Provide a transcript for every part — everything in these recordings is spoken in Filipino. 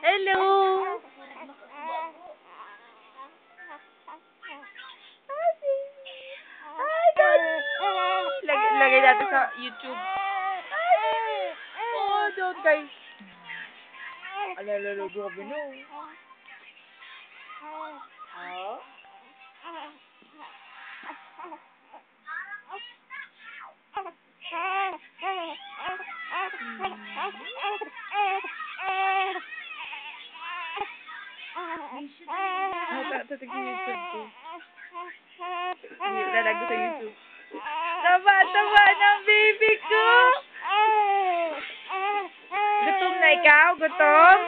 Hello! Hi, Daddy! Lagay natin sa YouTube. Oh, don't guys. Alalala, grabe no. Ah? Tatig yung YouTube ko. Lalago sa YouTube. Taba ng baby ko! Gutom na ikaw? Gutom?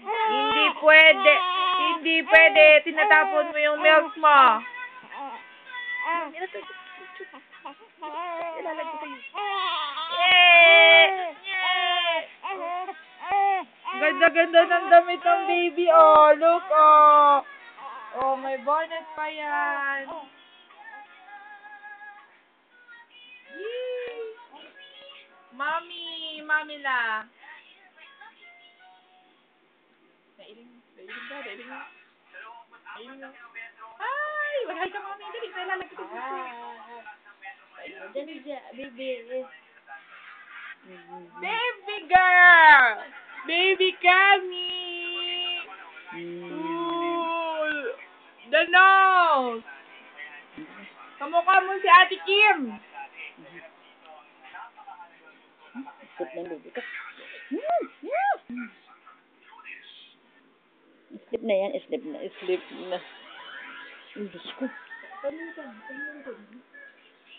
Hindi pwede. Hindi pwede. Tinatapon mo yung milk mo. Lalago sa YouTube. Ganda-ganda ng damit ng baby, oh. Look, oh. Oh, may bonnet pa yan. Yee! Mami la. Nailing na. Ay, wag ka mami. Dali, lalagay ko. Baby girl! Baby Kami! Ooh, the nose! Kamukha mo si Ate Kim! Sleep na yung baby ko. Sleep na yan. Sleep na. Ang Diyos ko.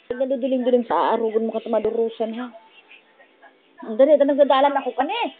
Nagdaduling-duling sa aarugon mo ka tumadurusan, ha? Ang dali, nagdadalan ako ka, ne?